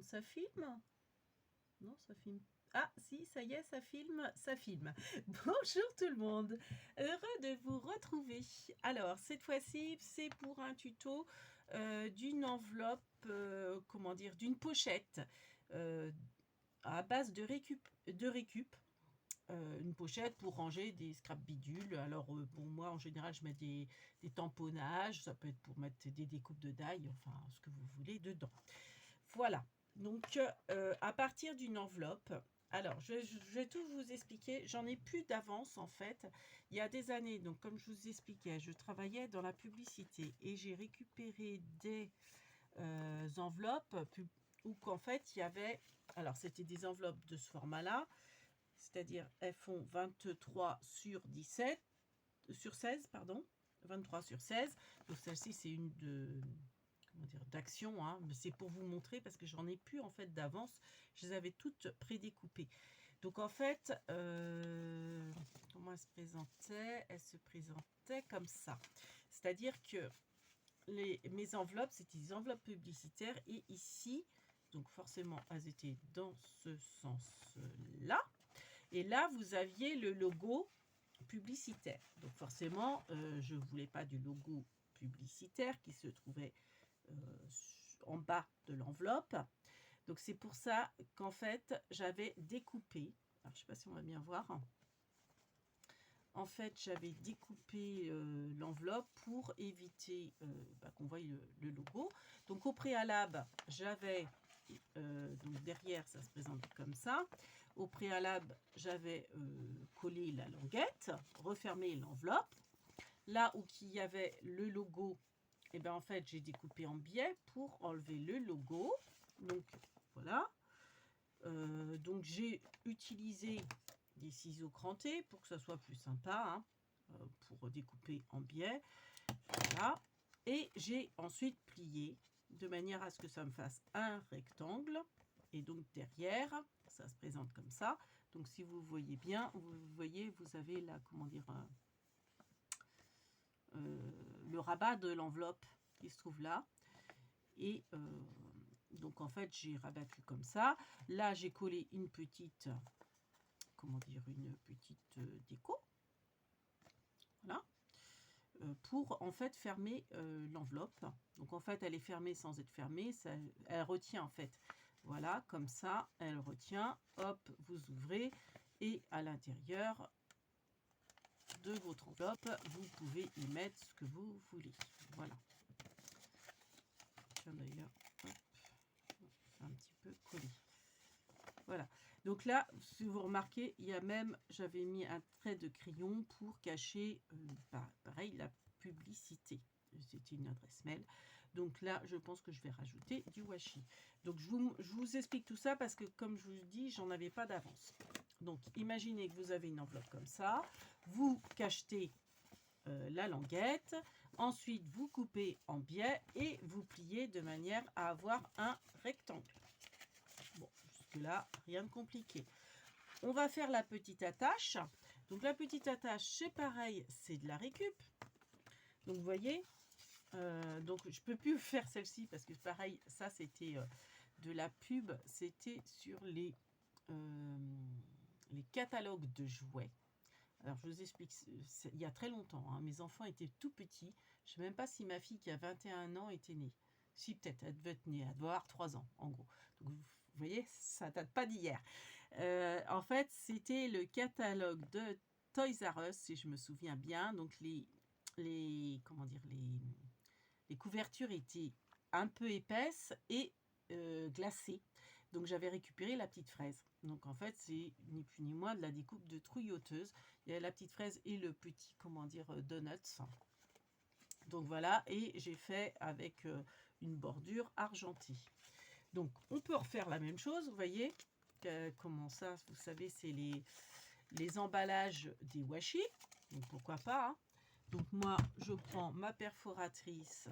Ça filme? Non, ça filme. Ah, si, ça y est, ça filme, ça filme. Bonjour tout le monde, heureux de vous retrouver. Alors, cette fois-ci, c'est pour un tuto d'une enveloppe, comment dire, d'une pochette euh, à base de récup. Une pochette pour ranger des scrap bidules. Alors, pour moi, en général, je mets des tamponnages. Ça peut être pour mettre des découpes de die, enfin, ce que vous voulez dedans. Voilà. Donc, à partir d'une enveloppe, alors, je vais tout vous expliquer. J'en ai plus d'avance, en fait. Il y a des années, donc, comme je vous expliquais, je travaillais dans la publicité et j'ai récupéré des enveloppes où qu'en fait, il y avait... Alors, c'était des enveloppes de ce format-là, c'est-à-dire elles font 23 sur 17, sur 16, pardon, 23 sur 16. Donc celle-ci, c'est une de, comment dire, d'action, hein. C'est pour vous montrer parce que j'en ai plus en fait d'avance. Je les avais toutes prédécoupées. Donc en fait, comment elle se présentait? Elle se présentait comme ça. C'est-à-dire que mes enveloppes, c'était des enveloppes publicitaires et ici, donc forcément, elles étaient dans ce sens-là. Et là, vous aviez le logo publicitaire. Donc forcément, je ne voulais pas du logo publicitaire qui se trouvait en bas de l'enveloppe. Donc c'est pour ça qu'en fait, j'avais découpé. Alors, je ne sais pas si on va bien voir. En fait, j'avais découpé l'enveloppe pour éviter qu'on voie le logo. Donc au préalable, j'avais donc derrière, ça se présente comme ça. Au préalable, j'avais collé la languette, refermé l'enveloppe. Là où il y avait le logo, et ben en fait, j'ai découpé en biais pour enlever le logo. Donc voilà. Donc j'ai utilisé des ciseaux crantés pour que ça soit plus sympa, hein, pour découper en biais. Voilà. Et j'ai ensuite plié de manière à ce que ça me fasse un rectangle. Et donc derrière, ça se présente comme ça. Donc si vous voyez bien, vous voyez, vous avez là, comment dire, le rabat de l'enveloppe qui se trouve là. Et donc en fait, j'ai rabattu comme ça. Là, j'ai collé une petite, comment dire, une petite déco. Voilà. Pour en fait fermer l'enveloppe. Donc en fait elle est fermée sans être fermée, ça, elle retient en fait. Voilà, comme ça, elle retient. Hop, vous ouvrez et à l'intérieur de votre enveloppe, vous pouvez y mettre ce que vous voulez. Voilà. Tiens d'ailleurs, c'est un petit peu collé. Voilà. Donc là, si vous remarquez, il y a même, j'avais mis un trait de crayon pour cacher, pareil, la publicité. C'était une adresse mail. Donc là, je pense que je vais rajouter du washi. Donc je vous explique tout ça parce que, comme je vous dis, j'en avais pas d'avance. Donc imaginez que vous avez une enveloppe comme ça. Vous cachetez la languette. Ensuite, vous coupez en biais et vous pliez de manière à avoir un rectangle. Bon, jusque-là, rien de compliqué. On va faire la petite attache. Donc la petite attache, c'est pareil, c'est de la récup. Donc vous voyez, donc je peux plus faire celle-ci parce que pareil, ça c'était de la pub, c'était sur les catalogues de jouets. Alors je vous explique, il y a très longtemps, hein, mes enfants étaient tout petits. Je ne sais même pas si ma fille qui a 21 ans était née. Si, peut-être, elle devait être née, elle doit avoir 3 ans en gros. Donc vous voyez, ça date pas d'hier. En fait, c'était le catalogue de Toys R Us, si je me souviens bien. Donc comment dire, les couvertures étaient un peu épaisses et glacées. Donc j'avais récupéré la petite fraise. Donc en fait, c'est ni plus ni moins de la découpe de trouilloteuse. Il y a la petite fraise et le petit, comment dire, donuts. Donc voilà, et j'ai fait avec une bordure argentée. Donc on peut refaire la même chose, vous voyez. Comment ça, vous savez, c'est les emballages des washi. Donc pourquoi pas, hein. Donc moi, je prends ma perforatrice.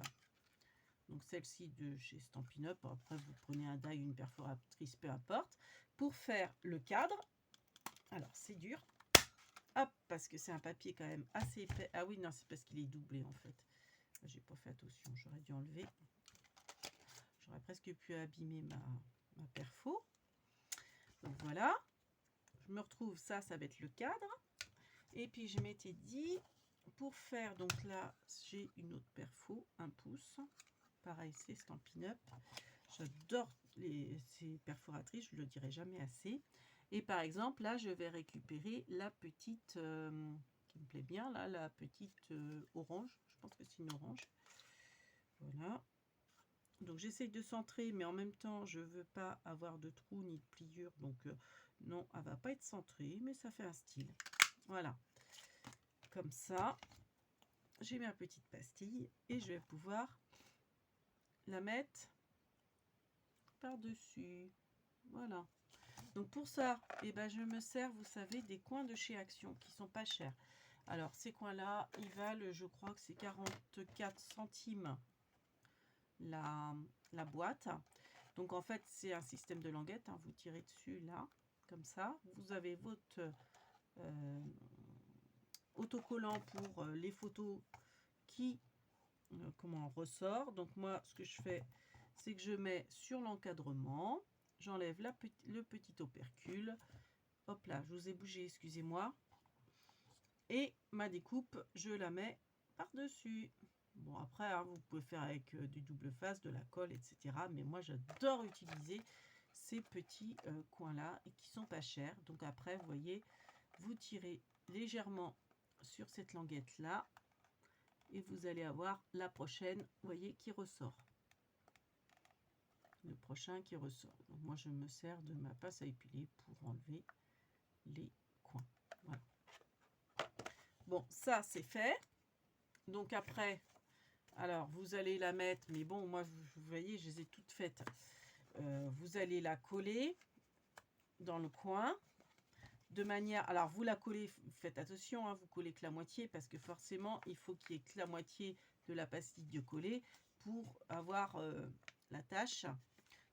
Donc celle-ci de chez Stampin' Up. Après, vous prenez un die, une perforatrice, peu importe. Pour faire le cadre. Alors, c'est dur. Hop, parce que c'est un papier quand même assez épais. Ah oui, non, c'est parce qu'il est doublé en fait. J'ai pas fait attention, j'aurais dû enlever. J'aurais presque pu abîmer ma perfo. Donc voilà, je me retrouve, ça va être le cadre. Et puis je m'étais dit, pour faire, donc là, j'ai une autre perfo, 1 pouce. Pareil, c'est Stampin' Up. J'adore ces perforatrices, je ne le dirai jamais assez. Et par exemple, là, je vais récupérer la petite, qui me plaît bien, là, la petite orange. Je pense que c'est une orange. Voilà. Donc j'essaye de centrer, mais en même temps, je ne veux pas avoir de trous ni de pliures. Donc non, elle va pas être centrée, mais ça fait un style. Voilà. Comme ça, j'ai ma petite pastille et je vais pouvoir la mettre par-dessus. Voilà. Donc pour ça, eh ben, je me sers, vous savez, des coins de chez Action qui sont pas chers. Alors ces coins-là, ils valent, je crois que c'est 44 centimes la boîte. Donc en fait, c'est un système de languette. Hein. Vous tirez dessus là, comme ça. Vous avez votre autocollant pour les photos qui comment ressort. Donc moi, ce que je fais, c'est que je mets sur l'encadrement. J'enlève le petit opercule. Hop là, je vous ai bougé, excusez-moi. Et ma découpe, je la mets par-dessus. Bon, après, hein, vous pouvez faire avec du double face, de la colle, etc. Mais moi, j'adore utiliser ces petits coins-là et qui sont pas chers. Donc après, vous voyez, vous tirez légèrement sur cette languette-là et vous allez avoir la prochaine, vous voyez, qui ressort. Le prochain qui ressort. Donc moi, je me sers de ma pince à épiler pour enlever les coins. Voilà. Bon, ça, c'est fait. Donc après, alors, vous allez la mettre, mais bon, moi, vous voyez, je les ai toutes faites. Vous allez la coller dans le coin, de manière... Alors, vous la collez, faites attention, hein, vous collez que la moitié, parce que forcément, il faut qu'il y ait que la moitié de la pastille de coller pour avoir la tâche.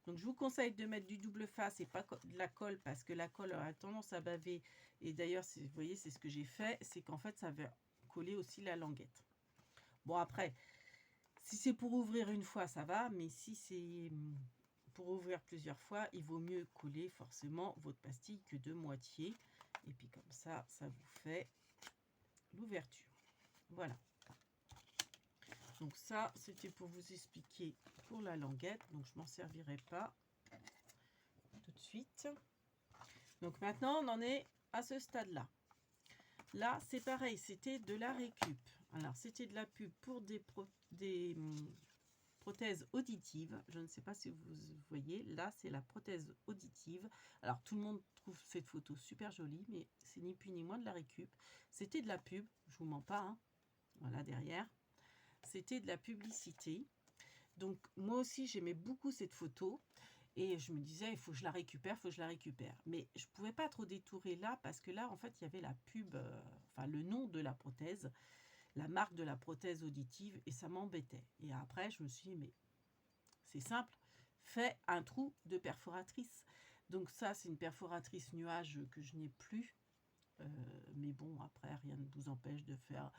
Donc, je vous conseille de mettre du double face et pas de la colle, parce que la colle a tendance à baver. Et d'ailleurs, vous voyez, c'est ce que j'ai fait, c'est qu'en fait, ça va coller aussi la languette. Bon, après... Si c'est pour ouvrir une fois, ça va, mais si c'est pour ouvrir plusieurs fois, il vaut mieux coller forcément votre pastille que de moitié. Et puis comme ça, ça vous fait l'ouverture. Voilà. Donc ça, c'était pour vous expliquer pour la languette. Donc je m'en servirai pas tout de suite. Donc maintenant, on en est à ce stade-là. Là, c'est pareil, c'était de la récup. Alors, c'était de la pub pour des prothèse auditive. Je ne sais pas si vous voyez, là c'est la prothèse auditive. Alors tout le monde trouve cette photo super jolie, mais c'est ni plus ni moins de la récup. C'était de la pub, je vous mens pas, hein. Voilà derrière. C'était de la publicité. Donc moi aussi j'aimais beaucoup cette photo. Et je me disais, il faut que je la récupère, il faut que je la récupère. Mais je ne pouvais pas trop détourer là, parce que là, en fait, il y avait la pub, enfin le nom de la prothèse, la marque de la prothèse auditive, et ça m'embêtait. Et après, je me suis dit, mais c'est simple, fais un trou de perforatrice. Donc ça, c'est une perforatrice nuage que je n'ai plus. Mais bon, après, rien ne vous empêche de faire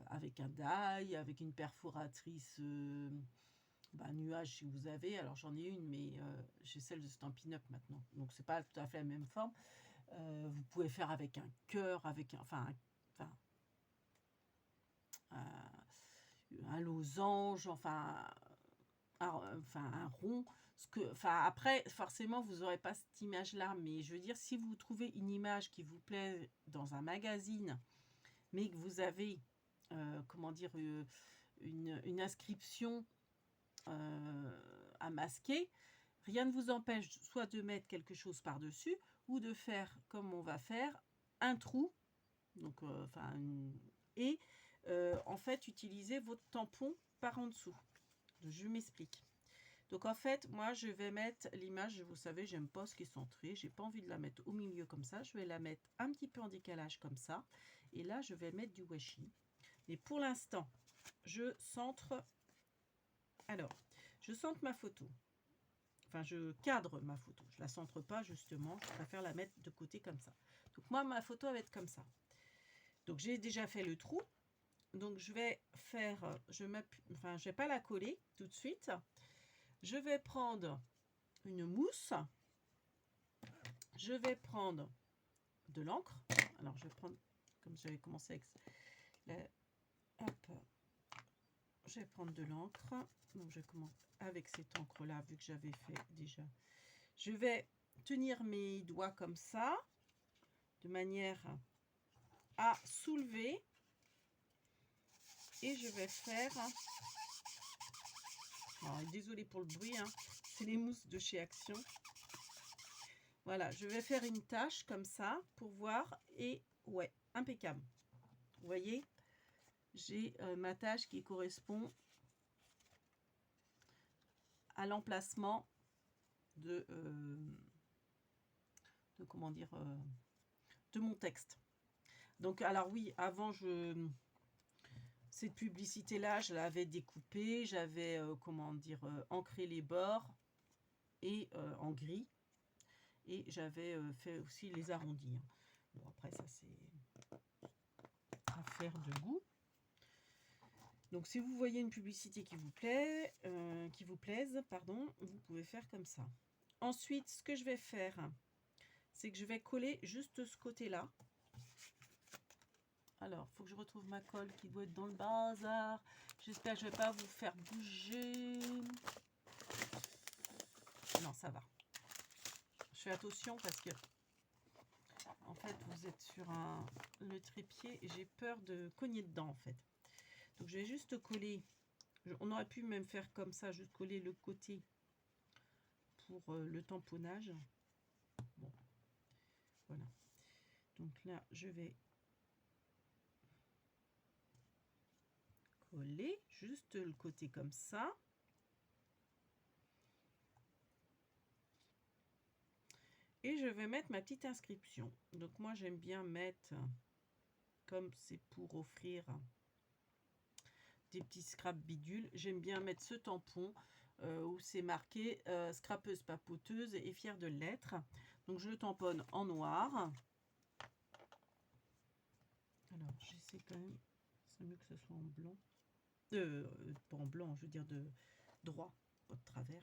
avec un die, avec une perforatrice nuage si vous avez. Alors j'en ai une, mais j'ai celle de Stampin' Up maintenant. Donc c'est pas tout à fait la même forme. Vous pouvez faire avec un cœur, avec un losange, un rond. Après, forcément, vous n'aurez pas cette image-là, mais je veux dire, si vous trouvez une image qui vous plaît dans un magazine, mais que vous avez, comment dire, une inscription à masquer, rien ne vous empêche soit de mettre quelque chose par-dessus, ou de faire, comme on va faire, un trou, donc, et en fait, utiliser votre tampon par en dessous. Je m'explique. Donc en fait, moi je vais mettre l'image, vous savez, j'aime pas ce qui est centré, j'ai pas envie de la mettre au milieu comme ça, je vais la mettre un petit peu en décalage comme ça, et là je vais mettre du washi. Mais pour l'instant, je centre, alors, je centre ma photo, enfin je cadre ma photo, je la centre pas justement, je préfère la mettre de côté comme ça. Donc moi ma photo va être comme ça. Donc j'ai déjà fait le trou, donc je vais faire, je vais pas la coller tout de suite. Je vais prendre une mousse. Je vais prendre de l'encre. Alors, je vais prendre, comme j'avais commencé avec hop, je vais prendre de l'encre. Donc, je commence avec cette encre-là, vu que j'avais fait déjà. Je vais tenir mes doigts comme ça, de manière à soulever. Et je vais faire... Alors, désolée pour le bruit, hein, c'est les mousses de chez Action. Voilà, je vais faire une tache comme ça pour voir. Et ouais, impeccable. Vous voyez, j'ai ma tache qui correspond à l'emplacement de comment dire, de mon texte. Donc, alors oui, avant, cette publicité-là, je l'avais découpée. J'avais, comment dire, ancré les bords et en gris. Et j'avais fait aussi les arrondis. Bon, après, ça, c'est affaire de goût. Donc, si vous voyez une publicité qui vous plaît, pardon, vous pouvez faire comme ça. Ensuite, ce que je vais faire, c'est que je vais coller juste ce côté-là. Alors, il faut que je retrouve ma colle qui doit être dans le bazar. J'espère que je ne vais pas vous faire bouger. Non, ça va. Je fais attention parce que, en fait, vous êtes sur le trépied et j'ai peur de cogner dedans, en fait. Donc, je vais juste coller. On aurait pu même faire comme ça, juste coller le côté pour le tamponnage. Bon, voilà. Donc là, je vais coller juste le côté comme ça. Et je vais mettre ma petite inscription. Donc moi, j'aime bien mettre, comme c'est pour offrir des petits scraps bidules, j'aime bien mettre ce tampon où c'est marqué scrapeuse papoteuse et fière de l'être. Donc je le tamponne en noir. Alors j'essaie quand même, c'est mieux que ce soit en blanc. Pas en blanc, je veux dire de droit, pas de travers.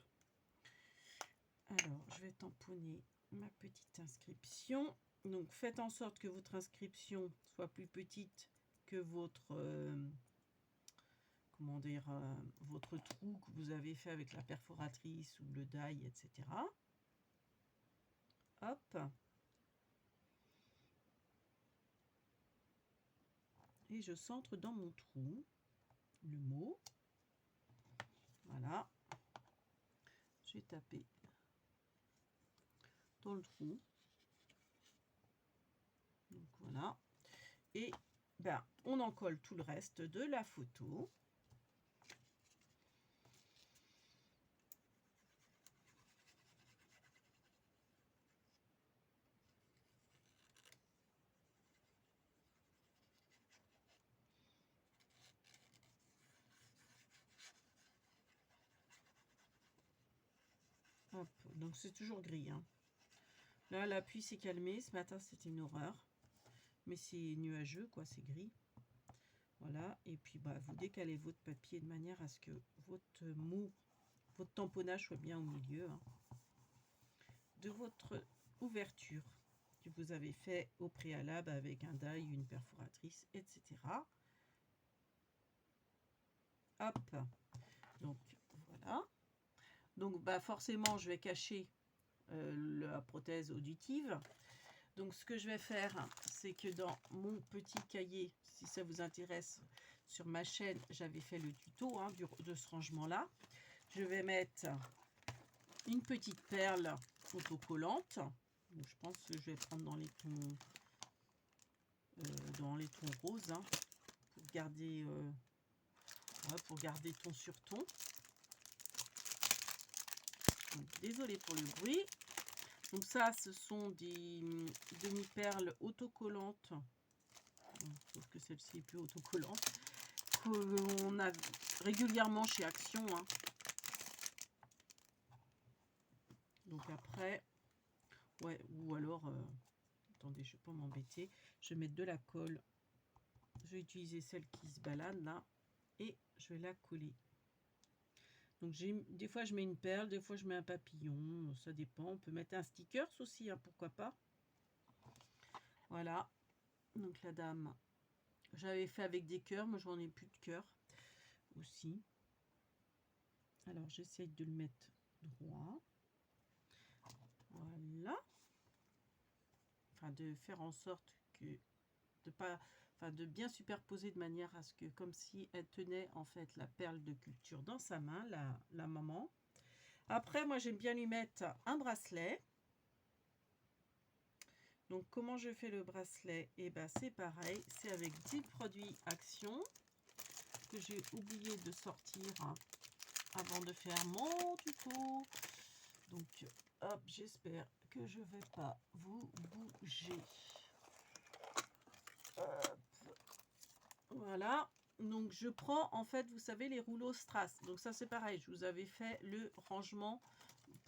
Alors je vais tamponner ma petite inscription. Donc faites en sorte que votre inscription soit plus petite que votre comment dire, votre trou que vous avez fait avec la perforatrice ou le die, etc. Hop. Et je centre dans mon trou le mot. Voilà. Je vais taper dans le trou. Donc voilà. Et ben, on en colle tout le reste de la photo. Hop. Donc c'est toujours gris. Hein. Là, la pluie s'est calmée. Ce matin, c'était une horreur. Mais c'est nuageux, quoi. C'est gris. Voilà. Et puis, bah, vous décalez votre papier de manière à ce que votre mot, votre tamponnage soit bien au milieu hein, de votre ouverture que vous avez fait au préalable avec un die, une perforatrice, etc. Hop. Donc, voilà. Donc, bah, forcément, je vais cacher la prothèse auditive. Donc, ce que je vais faire, c'est que dans mon petit cahier, si ça vous intéresse, sur ma chaîne, j'avais fait le tuto hein, de ce rangement-là. Je vais mettre une petite perle autocollante. Donc, je pense que je vais prendre dans les tons roses hein, pour garder ton sur ton. Désolée pour le bruit. Donc ça, ce sont des demi-perles autocollantes. Sauf que celle-ci est plus autocollante. Qu'on a régulièrement chez Action. Hein. Donc après, ouais, ou alors, attendez, je ne vais pas m'embêter. Je vais mettre de la colle. Je vais utiliser celle qui se balade là. Et je vais la coller Donc des fois je mets une perle, des fois je mets un papillon, ça dépend. On peut mettre un sticker aussi, hein, pourquoi pas. Voilà. Donc la dame, j'avais fait avec des cœurs, moi j'en ai plus de cœurs aussi. Alors j'essaye de le mettre droit. Voilà. Enfin de faire en sorte que de bien superposer de manière à ce que, comme si elle tenait en fait la perle de culture dans sa main, la maman. Après, moi j'aime bien lui mettre un bracelet. Donc comment je fais le bracelet? Et ben c'est pareil, c'est avec 10 produits Action que j'ai oublié de sortir avant de faire mon tuto. Donc hop, j'espère que je vais pas vous bouger. Hop. Voilà. Donc je prends en fait, vous savez, les rouleaux strass. Donc ça c'est pareil, je vous avais fait le rangement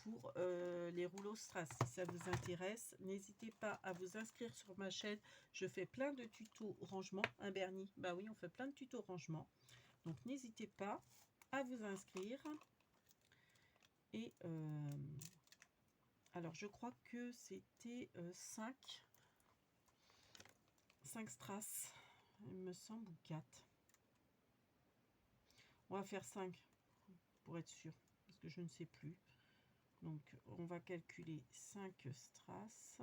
pour les rouleaux strass. Si ça vous intéresse, n'hésitez pas à vous inscrire sur ma chaîne. Je fais plein de tutos rangement. Un Bernie, bah oui, on fait plein de tutos rangement. Donc n'hésitez pas à vous inscrire. Et alors je crois que c'était 5 strass, il me semble, ou 4. On va faire 5 pour être sûr, parce que je ne sais plus. Donc on va calculer 5 strass.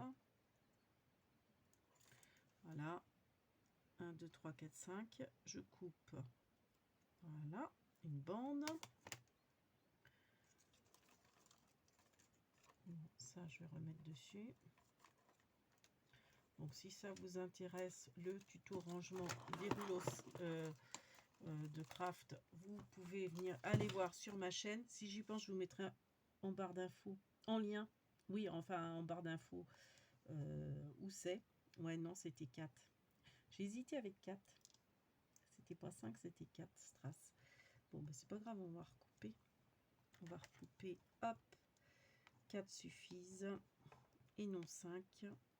Voilà. 1, 2, 3, 4, 5. Je coupe. Voilà. Une bande. Ça, je vais remettre dessus. Donc si ça vous intéresse, le tuto rangement des rouleaux de craft, vous pouvez venir aller voir sur ma chaîne. Si j'y pense, je vous mettrai en barre d'infos, en lien. Oui, enfin en barre d'infos. Où c'est? Ouais, non, c'était 4. J'ai hésité avec 4. C'était pas 5, c'était 4 strass. Bon, ben c'est pas grave, on va recouper. On va recouper. Hop. 4 suffisent. Et non 5.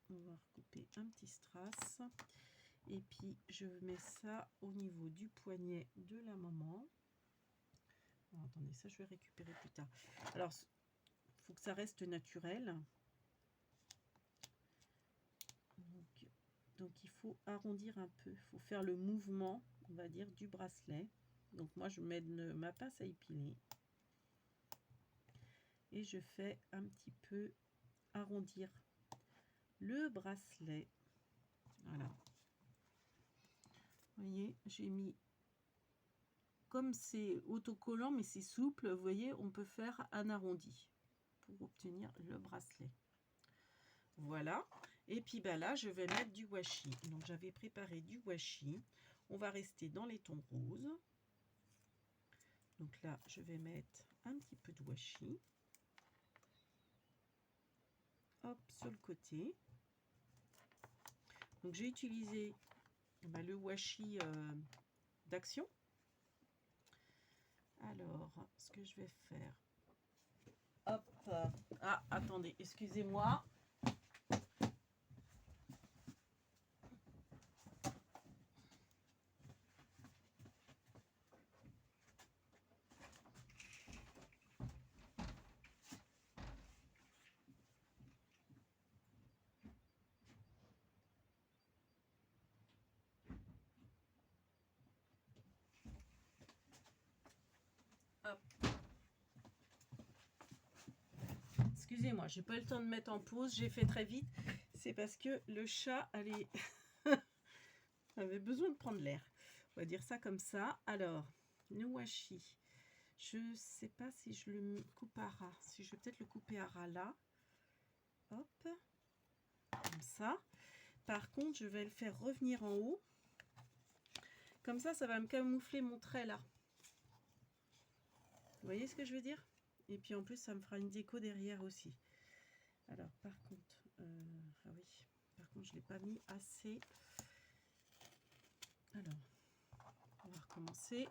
On va recouper un petit strass. Et puis, je mets ça au niveau du poignet de la maman. Alors, attendez, ça, je vais récupérer plus tard. Alors, il faut que ça reste naturel. Donc, il faut arrondir un peu. Il faut faire le mouvement, on va dire, du bracelet. Donc, moi, je mets ma pince à épiler. Et je fais un petit peu arrondir le bracelet. Voilà. Vous voyez, j'ai mis, comme c'est autocollant mais c'est souple, vous voyez, on peut faire un arrondi pour obtenir le bracelet. Voilà. Et puis bah là, je vais mettre du washi. Donc j'avais préparé du washi. On va rester dans les tons roses. Donc là, je vais mettre un petit peu de washi. Hop, sur le côté. Donc j'ai utilisé le washi d'Action. Alors, ce que je vais faire... Hop. Ah, attendez, excusez-moi. Hop. Excusez-moi, j'ai pas eu le temps de mettre en pause, j'ai fait très vite. C'est parce que le chat allait avait besoin de prendre l'air. On va dire ça comme ça. Alors, le washi. Je sais pas si je le coupe à ras. Si je vais peut-être le couper à ras là. Hop. Comme ça. Par contre, je vais le faire revenir en haut. Comme ça va me camoufler mon trait là. Vous voyez ce que je veux dire? Et puis en plus, ça me fera une déco derrière aussi. Alors, par contre, ah oui, par contre, je ne l'ai pas mis assez. Alors, on va recommencer.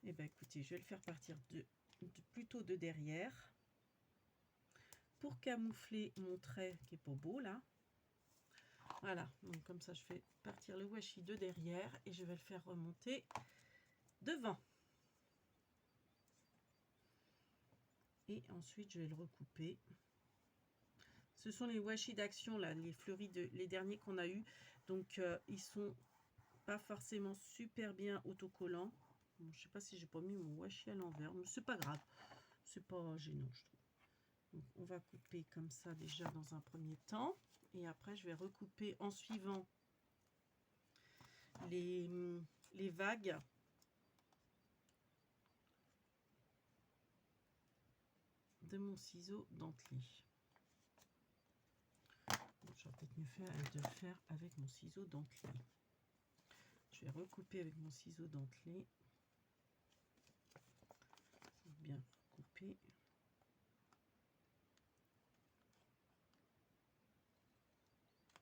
Et bien, écoutez, je vais le faire partir plutôt de derrière pour camoufler mon trait qui est pas beau là. Voilà, donc comme ça, je fais partir le washi de derrière et je vais le faire remonter devant. Et ensuite, je vais le recouper. Ce sont les washi d'action, là, les fleuris, les derniers qu'on a eu. Donc, ils sont pas forcément super bien autocollants. Bon, je sais pas si j'ai pas mis mon washi à l'envers, mais c'est pas grave. C'est pas gênant, je trouve. Donc, on va couper comme ça déjà dans un premier temps. Et après, je vais recouper en suivant les vagues. De mon ciseau dentelé. J'aurais peut-être mieux fait de le faire avec mon ciseau dentelé. Je vais recouper avec mon ciseau dentelé. Bien couper.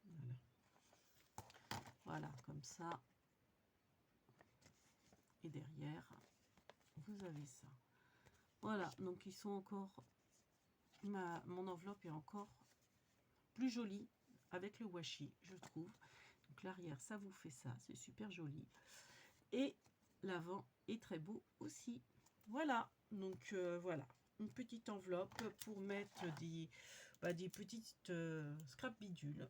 Voilà. Voilà, comme ça. Et derrière, vous avez ça. Voilà, donc ils sont encore... Mon enveloppe est encore plus jolie avec le washi, je trouve. Donc l'arrière, ça vous fait ça, c'est super joli. Et l'avant est très beau aussi. Voilà, donc voilà, une petite enveloppe pour mettre des petites scrap bidules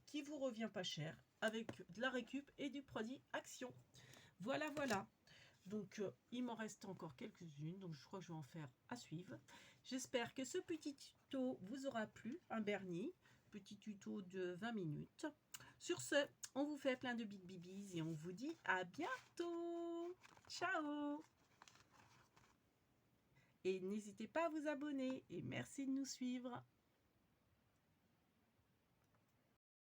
qui vous revient pas cher avec de la récup et du produit Action. Voilà, voilà. Donc, il m'en reste encore quelques-unes, donc je crois que je vais en faire à suivre. J'espère que ce petit tuto vous aura plu, un Bernie, petit tuto de 20 minutes. Sur ce, on vous fait plein de big bibis et on vous dit à bientôt. Ciao. Et n'hésitez pas à vous abonner et merci de nous suivre.